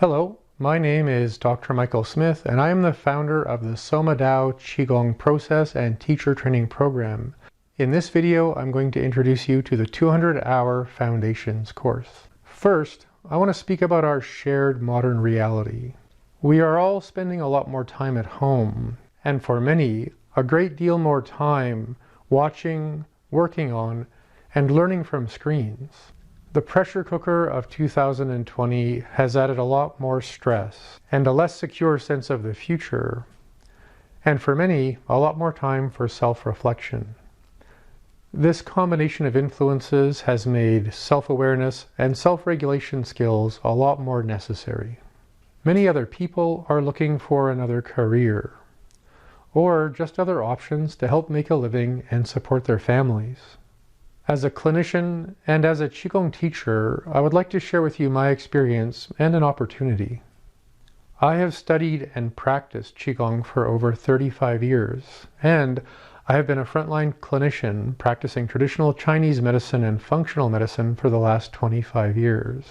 Hello, my name is Dr. Michael Smith, and I am the founder of the Soma Dao Qi Gong Process and Teacher Training Program. In this video, I'm going to introduce you to the 200-hour Foundations course. First, I want to speak about our shared modern reality. We are all spending a lot more time at home, and for many, a great deal more time watching, working on, and learning from screens. The pressure cooker of 2020 has added a lot more stress and a less secure sense of the future, and for many, a lot more time for self-reflection. This combination of influences has made self-awareness and self-regulation skills a lot more necessary. Many other people are looking for another career, or just other options to help make a living and support their families. As a clinician and as a Qigong teacher, I would like to share with you my experience and an opportunity. I have studied and practiced Qigong for over 35 years, and I have been a frontline clinician practicing traditional Chinese medicine and functional medicine for the last 25 years.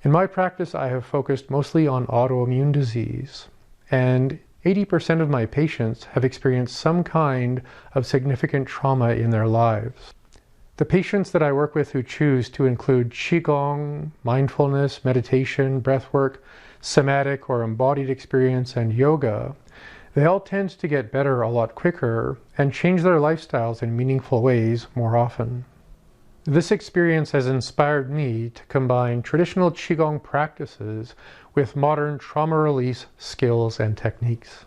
In my practice, I have focused mostly on autoimmune disease, and 80% of my patients have experienced some kind of significant trauma in their lives. The patients that I work with who choose to include Qigong, mindfulness, meditation, breathwork, somatic or embodied experience, and yoga, they all tend to get better a lot quicker and change their lifestyles in meaningful ways more often. This experience has inspired me to combine traditional Qigong practices with modern trauma release skills and techniques.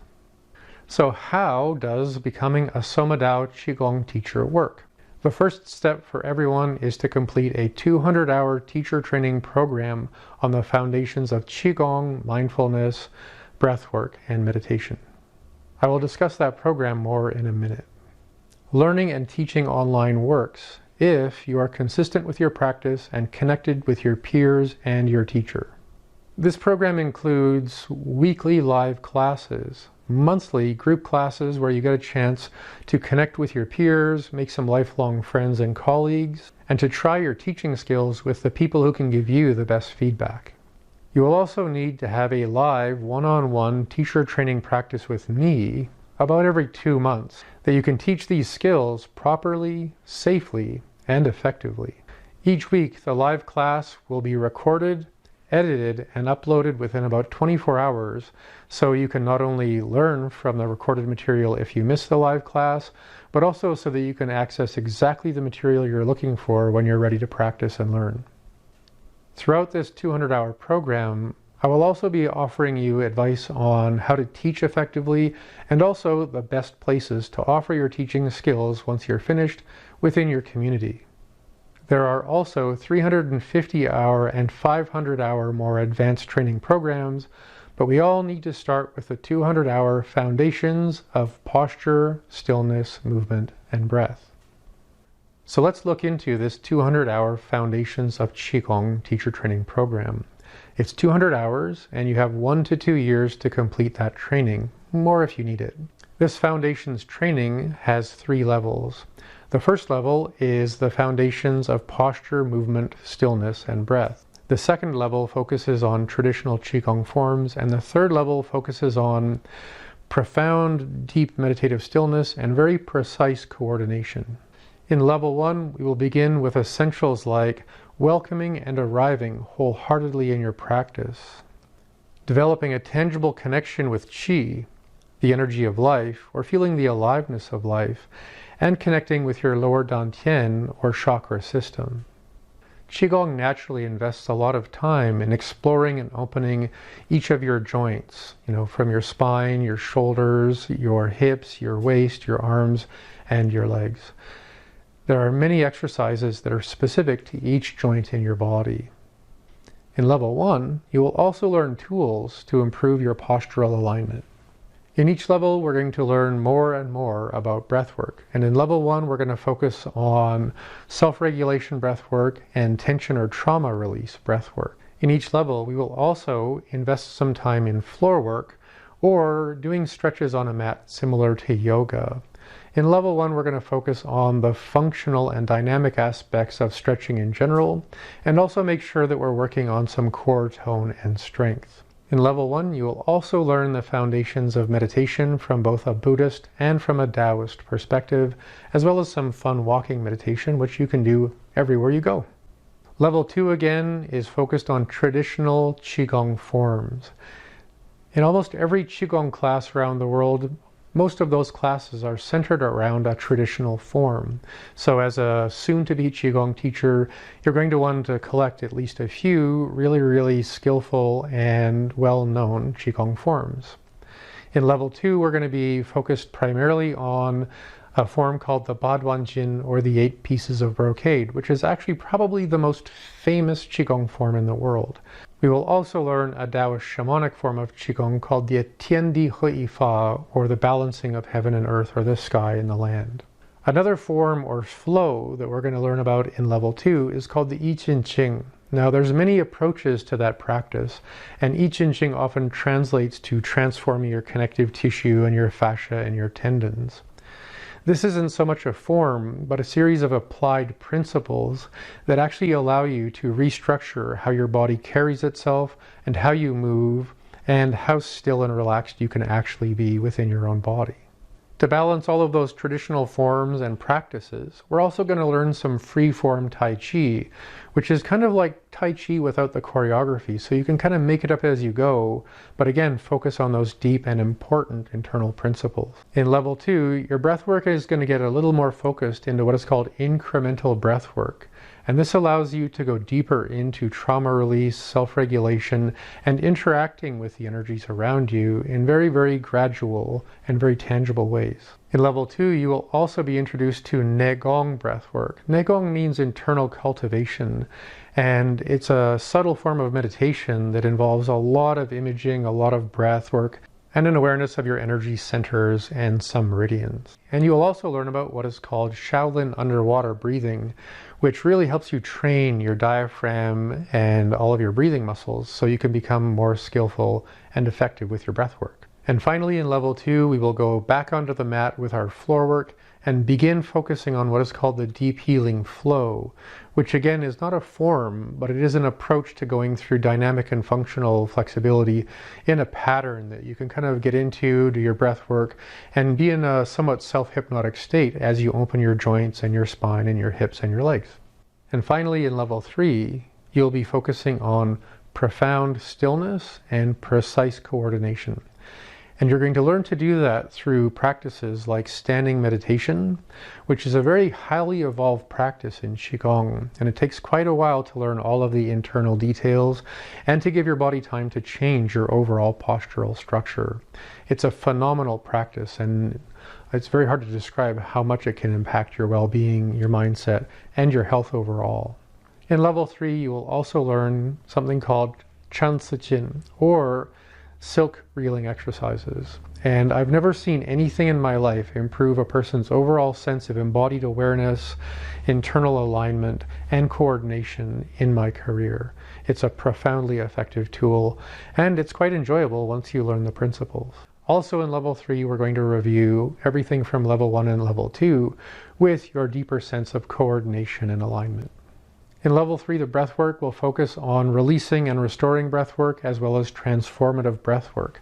So how does becoming a Soma Dao Qigong teacher work? The first step for everyone is to complete a 200-hour teacher training program on the foundations of Qigong, mindfulness, breathwork, and meditation. I will discuss that program more in a minute. Learning and teaching online works if you are consistent with your practice and connected with your peers and your teacher. This program includes weekly live classes, monthly group classes where you get a chance to connect with your peers, make some lifelong friends and colleagues, and to try your teaching skills with the people who can give you the best feedback. You will also need to have a live one-on-one teacher training practice with me about every 2 months that you can teach these skills properly, safely, and effectively. Each week, the live class will be recorded, edited, and uploaded within about 24 hours, so you can not only learn from the recorded material if you miss the live class, but also so that you can access exactly the material you're looking for when you're ready to practice and learn. Throughout this 200-hour program, I will also be offering you advice on how to teach effectively and also the best places to offer your teaching skills once you're finished within your community. There are also 350-hour and 500-hour more advanced training programs, but we all need to start with the 200-hour foundations of posture, stillness, movement, and breath. So let's look into this 200-hour Foundations of Qi Gong teacher training program. It's 200 hours, and you have 1 to 2 years to complete that training, more if you need it. This Foundations training has 3 levels. The first level is the foundations of posture, movement, stillness, and breath. The second level focuses on traditional Qigong forms, and the third level focuses on profound, deep meditative stillness and very precise coordination. In level 1, we will begin with essentials like welcoming and arriving wholeheartedly in your practice, developing a tangible connection with Qi, the energy of life, or feeling the aliveness of life, and connecting with your lower dantian or chakra system. Qigong naturally invests a lot of time in exploring and opening each of your joints, from your spine, your shoulders, your hips, your waist, your arms, and your legs. There are many exercises that are specific to each joint in your body. In level 1, you will also learn tools to improve your postural alignment. In each level, we're going to learn more and more about breathwork. And in level 1, we're going to focus on self-regulation breathwork and tension or trauma release breathwork. In each level, we will also invest some time in floor work or doing stretches on a mat similar to yoga. In level 1, we're going to focus on the functional and dynamic aspects of stretching in general, and also make sure that we're working on some core tone and strength. In level 1, you will also learn the foundations of meditation from both a Buddhist and from a Taoist perspective, as well as some fun walking meditation, which you can do everywhere you go. Level 2 again is focused on traditional Qi Gong forms. In almost every Qi Gong class around the world, most of those classes are centered around a traditional form. So as a soon-to-be Qi Gong teacher, you're going to want to collect at least a few really skillful and well-known Qi Gong forms. In level 2, we're going to be focused primarily on a form called the Baduanjin, or the 8 pieces of brocade, which is actually probably the most famous Qi Gong form in the world. We will also learn a Taoist shamanic form of Qi Gong called the Tiandi Hui Fa, or the balancing of heaven and earth, or the sky and the land. Another form or flow that we're going to learn about in level 2 is called the I Ching Ching. Now there's many approaches to that practice, and I Ching Ching often translates to transforming your connective tissue and your fascia and your tendons. This isn't so much a form, but a series of applied principles that actually allow you to restructure how your body carries itself and how you move and how still and relaxed you can actually be within your own body. To balance all of those traditional forms and practices, we're also going to learn some free-form Tai Chi, which is kind of like Tai Chi without the choreography, so you can kind of make it up as you go, but again, focus on those deep and important internal principles. In level 2, your breath work is going to get a little more focused into what is called incremental breath work. And this allows you to go deeper into trauma release, self-regulation, and interacting with the energies around you in very gradual and very tangible ways. In level 2, you will also be introduced to Negong breathwork. Negong means internal cultivation, and it's a subtle form of meditation that involves a lot of imaging, a lot of breath work, and an awareness of your energy centers and some meridians. And you will also learn about what is called Shaolin underwater breathing, which really helps you train your diaphragm and all of your breathing muscles so you can become more skillful and effective with your breath work. And finally, in level 2, we will go back onto the mat with our floor work and begin focusing on what is called the deep healing flow, which again is not a form, but it is an approach to going through dynamic and functional flexibility in a pattern that you can kind of get into, do your breath work, and be in a somewhat self-hypnotic state as you open your joints and your spine and your hips and your legs. And finally, in level 3, you'll be focusing on profound stillness and precise coordination. And you're going to learn to do that through practices like standing meditation, which is a very highly evolved practice in Qigong. And it takes quite a while to learn all of the internal details and to give your body time to change your overall postural structure. It's a phenomenal practice, and it's very hard to describe how much it can impact your well-being, your mindset, and your health overall. In level 3, you will also learn something called Chan Tzu Jin, or silk reeling exercises. And I've never seen anything in my life improve a person's overall sense of embodied awareness, internal alignment, and coordination in my career. It's a profoundly effective tool, and it's quite enjoyable once you learn the principles. Also in level 3, we're going to review everything from level 1 and level 2 with your deeper sense of coordination and alignment. In level 3, the breathwork will focus on releasing and restoring breathwork as well as transformative breathwork.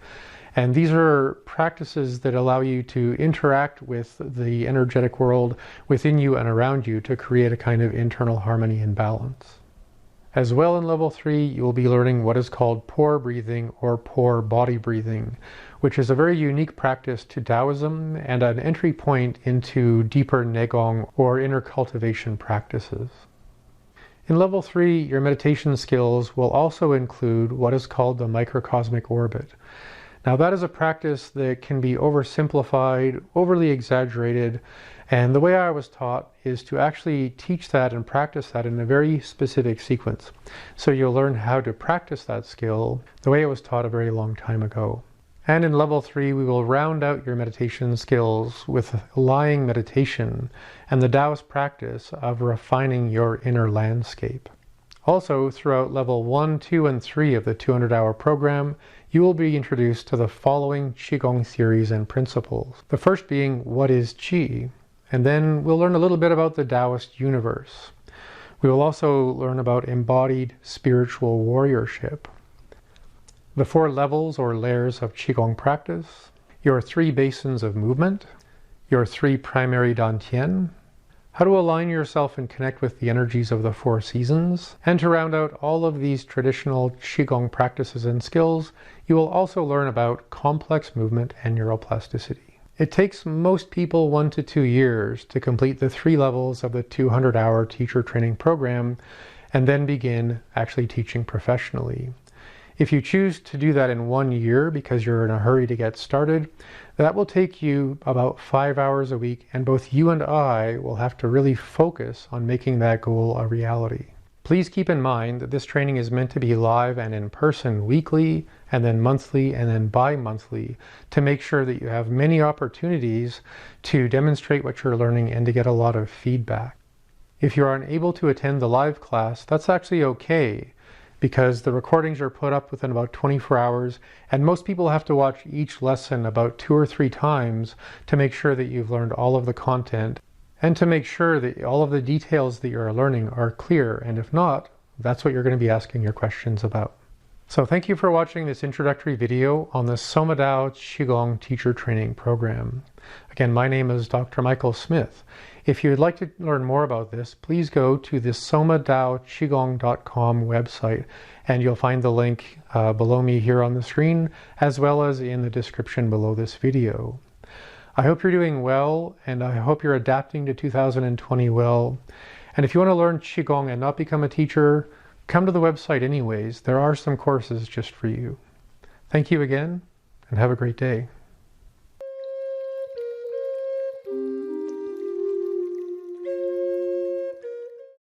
And these are practices that allow you to interact with the energetic world within you and around you to create a kind of internal harmony and balance. As well, in level 3, you will be learning what is called pore breathing or pore body breathing, which is a very unique practice to Taoism and an entry point into deeper Negong or inner cultivation practices. In level 3, your meditation skills will also include what is called the microcosmic orbit. Now that is a practice that can be oversimplified, overly exaggerated, and the way I was taught is to actually teach that and practice that in a very specific sequence. So you'll learn how to practice that skill the way it was taught a very long time ago. And in level 3, we will round out your meditation skills with lying meditation and the Taoist practice of refining your inner landscape. Also, throughout level 1, 2, and 3 of the 200-hour program, you will be introduced to the following Qigong theories and principles. The first being, what is Qi? And then we'll learn a little bit about the Taoist universe. We will also learn about embodied spiritual warriorship, the 4 levels or layers of Qigong practice, your 3 basins of movement, your 3 primary dantian, how to align yourself and connect with the energies of the 4 seasons, and to round out all of these traditional Qigong practices and skills, you will also learn about complex movement and neuroplasticity. It takes most people 1 to 2 years to complete the 3 levels of the 200-hour teacher training program and then begin actually teaching professionally. If you choose to do that in 1 year because you're in a hurry to get started, that will take you about 5 hours a week, and both you and I will have to really focus on making that goal a reality. Please keep in mind that this training is meant to be live and in person weekly, and then monthly, and then bi-monthly, to make sure that you have many opportunities to demonstrate what you're learning and to get a lot of feedback. If you're unable to attend the live class, that's actually okay, because the recordings are put up within about 24 hours, and most people have to watch each lesson about 2 or 3 times to make sure that you've learned all of the content, and to make sure that all of the details that you're learning are clear, and if not, that's what you're going to be asking your questions about. So thank you for watching this introductory video on the Soma Dao Qigong Teacher Training Program. Again, my name is Dr. Michael Smith. If you'd like to learn more about this, please go to the somadaoqigong.com website, and you'll find the link below me here on the screen, as well as in the description below this video. I hope you're doing well, and I hope you're adapting to 2020 well. And if you want to learn Qigong and not become a teacher, come to the website anyways. There are some courses just for you. Thank you again, and have a great day.